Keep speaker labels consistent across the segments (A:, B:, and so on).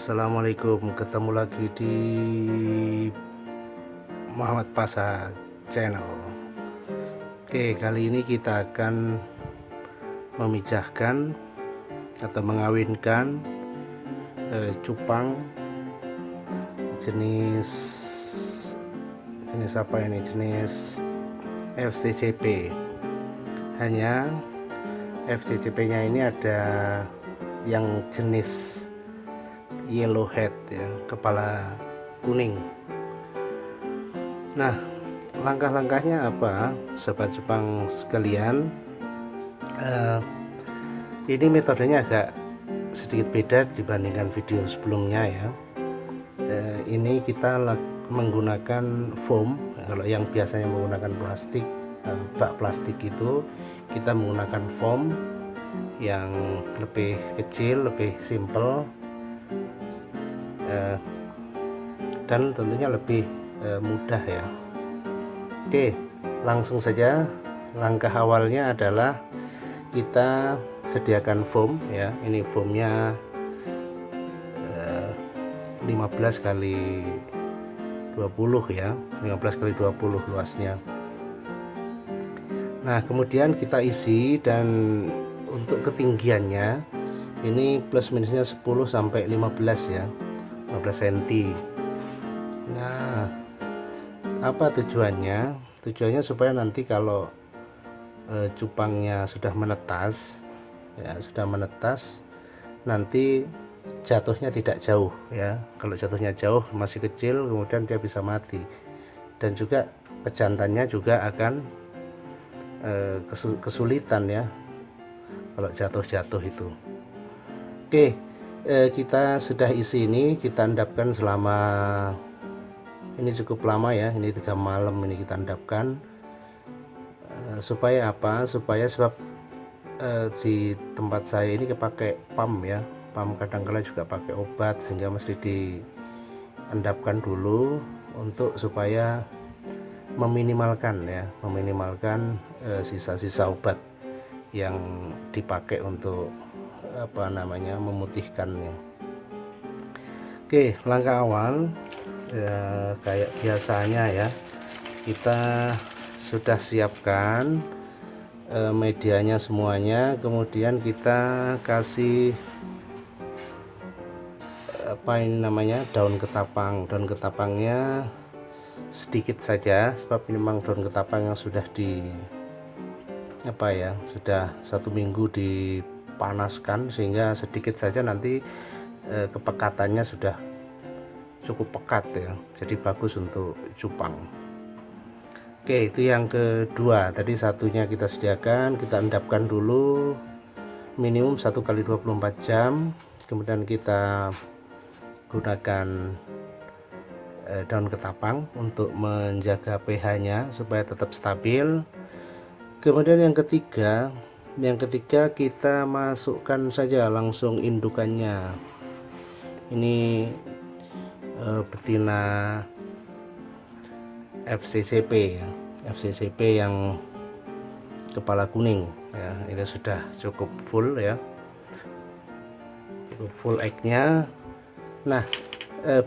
A: Assalamualaikum, ketemu lagi di Muhammad Pasha Channel. Oke, kali ini kita akan memijahkan atau mengawinkan cupang jenis apa ini, jenis FCCP. Hanya FCCP nya ini ada yang jenis yellow head ya, kepala kuning. Nah, langkah-langkahnya apa, sobat Jepang sekalian? Ini metodenya agak sedikit beda dibandingkan video sebelumnya ya. Ini kita menggunakan foam. Kalau yang biasanya menggunakan plastik, bak plastik itu, kita menggunakan foam yang lebih kecil, lebih simple, dan tentunya lebih mudah ya. Oke, langsung saja. Langkah awalnya adalah kita sediakan foam ya. Ini foamnya 15 kali 20 ya, 15 kali 20 luasnya. Nah, kemudian kita isi, dan untuk ketinggiannya ini plus minusnya 10 sampai 15 ya, 15 cm. Nah, apa tujuannya? Tujuannya supaya nanti kalau cupangnya sudah menetas ya, nanti jatuhnya tidak jauh ya. Kalau jatuhnya jauh, masih kecil, kemudian dia bisa mati, dan juga pejantannya juga akan kesulitan ya kalau jatuh itu. Oke, kita sudah isi ini, kita endapkan selama ini cukup lama ya, ini 3 malam ini kita endapkan. Supaya apa? Sebab di tempat saya ini kepakai pam ya, pam kadang-kala juga pakai obat, sehingga mesti diendapkan dulu untuk supaya meminimalkan sisa-sisa obat yang dipakai untuk memutihkannya. Oke, langkah awal ya, kayak biasanya ya, kita sudah siapkan medianya semuanya, kemudian kita kasih daun ketapang. Daun ketapangnya sedikit saja, sebab ini memang daun ketapang yang sudah sudah 1 minggu dipanaskan, sehingga sedikit saja nanti kepekatannya sudah cukup pekat ya, jadi bagus untuk cupang. Oke, itu yang kedua. Tadi satunya kita sediakan, kita endapkan dulu minimum 1 kali 24 jam, kemudian kita gunakan daun ketapang untuk menjaga pH nya supaya tetap stabil. Kemudian yang ketiga kita masukkan saja langsung indukannya. Ini betina FCCP ya, FCCP yang kepala kuning ya. Ini sudah cukup full ya, full egg-nya. Nah,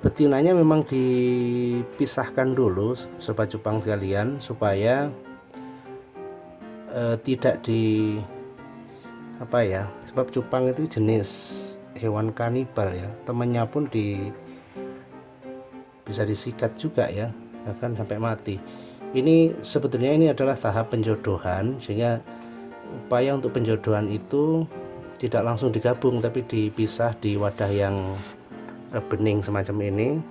A: betinanya memang dipisahkan dulu sobat cupang sekalian, supaya tidak sebab cupang itu jenis hewan kanibal ya, temannya pun bisa disikat juga ya, bahkan sampai mati. Ini sebetulnya ini adalah tahap penjodohan, sehingga upaya untuk penjodohan itu tidak langsung digabung, tapi dipisah di wadah yang bening semacam ini.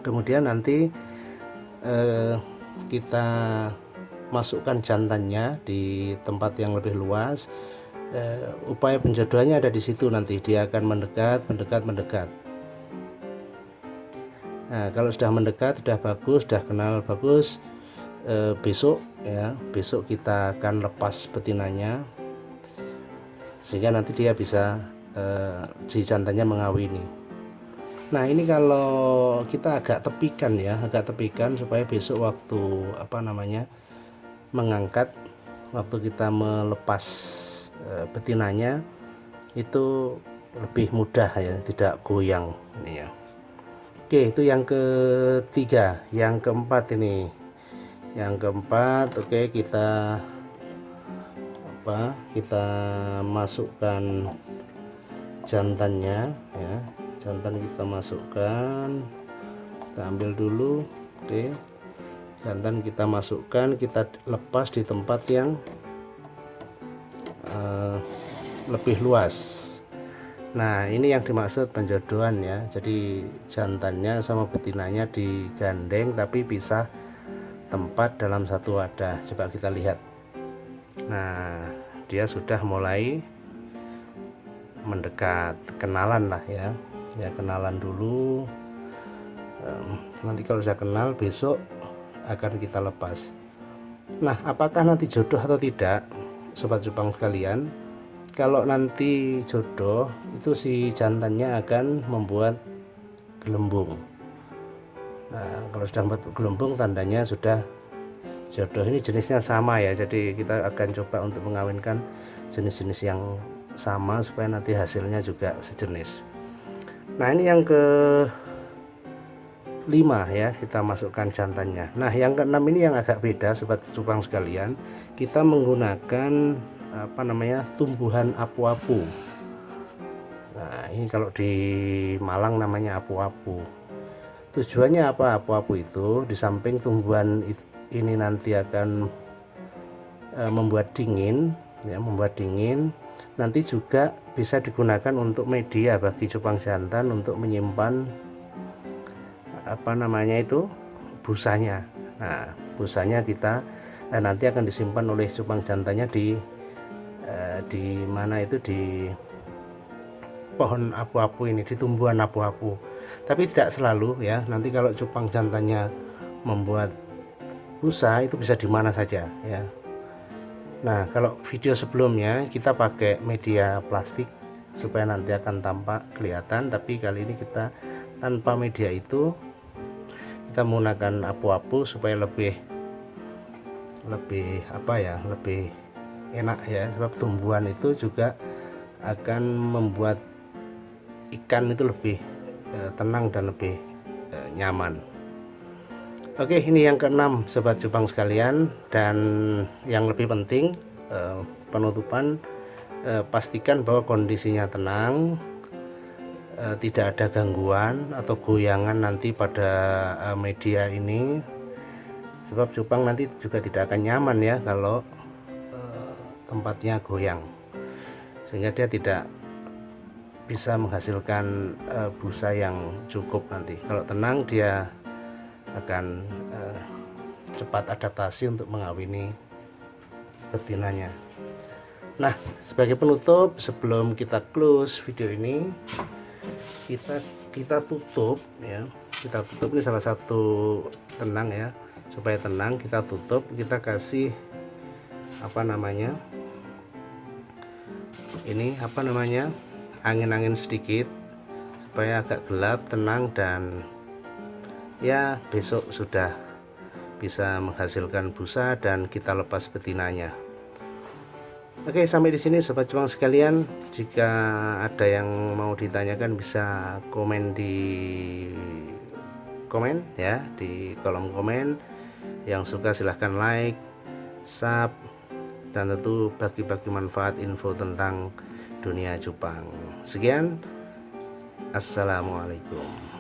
A: Kemudian nanti kita masukkan jantannya di tempat yang lebih luas. Upaya penjodohannya ada di situ, nanti dia akan mendekat. Nah, kalau sudah mendekat, sudah bagus, sudah kenal bagus, besok kita akan lepas betinanya, sehingga nanti dia bisa si jantannya mengawini. Nah, ini kalau kita agak tepikan supaya besok waktu mengangkat, waktu kita melepas betinanya itu lebih mudah ya, tidak goyang ini ya. Oke, itu yang ketiga. Yang keempat ini, yang keempat, oke, kita masukkan jantannya ya. Jantan kita masukkan, kita ambil dulu. Oke, jantan kita masukkan, kita lepas di tempat yang lebih luas. Nah, ini yang dimaksud penjodohan ya. Jadi jantannya sama betinanya digandeng tapi pisah tempat dalam satu wadah. Coba kita lihat. Nah, dia sudah mulai mendekat, kenalan lah ya. Ya, kenalan dulu. Nanti kalau sudah kenal, besok akan kita lepas. Nah, apakah nanti jodoh atau tidak, sobat cupang sekalian? Kalau nanti jodoh, itu si jantannya akan membuat gelembung. Nah, kalau sudah membuat gelembung, tandanya sudah jodoh. Ini jenisnya sama ya, jadi kita akan coba untuk mengawinkan jenis-jenis yang sama supaya nanti hasilnya juga sejenis. Nah, ini yang ke-5 ya, kita masukkan jantannya. Nah, yang ke-6 ini yang agak beda sobat cupang sekalian. Kita menggunakan tumbuhan apu-apu. Nah, ini kalau di Malang namanya apu-apu. Tujuannya apa apu-apu itu? Di samping tumbuhan ini nanti akan membuat dingin ya, nanti juga bisa digunakan untuk media bagi cupang jantan untuk menyimpan busanya. Nah, busanya kita nanti akan disimpan oleh cupang jantannya di mana itu, di pohon apu-apu ini, di tumbuhan apu-apu. Tapi tidak selalu ya, nanti kalau cupang jantannya membuat busa itu bisa di mana saja ya. Nah, kalau video sebelumnya kita pakai media plastik supaya nanti akan tampak kelihatan, tapi kali ini kita tanpa media itu, kita menggunakan apu-apu supaya lebih enak ya, sebab tumbuhan itu juga akan membuat ikan itu lebih tenang dan lebih nyaman. Oke, ini yang ke-6 sobat cupang sekalian, dan yang lebih penting penutupan, pastikan bahwa kondisinya tenang, tidak ada gangguan atau goyangan nanti pada media ini, sebab cupang nanti juga tidak akan nyaman ya kalau tempatnya goyang, sehingga dia tidak bisa menghasilkan busa yang cukup nanti. Kalau tenang, dia akan cepat adaptasi untuk mengawini betinanya. Nah, sebagai penutup, sebelum kita close video ini, kita tutup ya. Kita tutup, ini salah satu tenang ya, supaya tenang kita tutup, kita kasih angin-angin sedikit supaya agak gelap, tenang, dan ya besok sudah bisa menghasilkan busa dan kita lepas betinanya. Oke, sampai di sini sobat cupang sekalian. Jika ada yang mau ditanyakan bisa komen di kolom komen. Yang suka silahkan like, sub, dan tentu bagi-bagi manfaat info tentang dunia cupang. Sekian, assalamualaikum.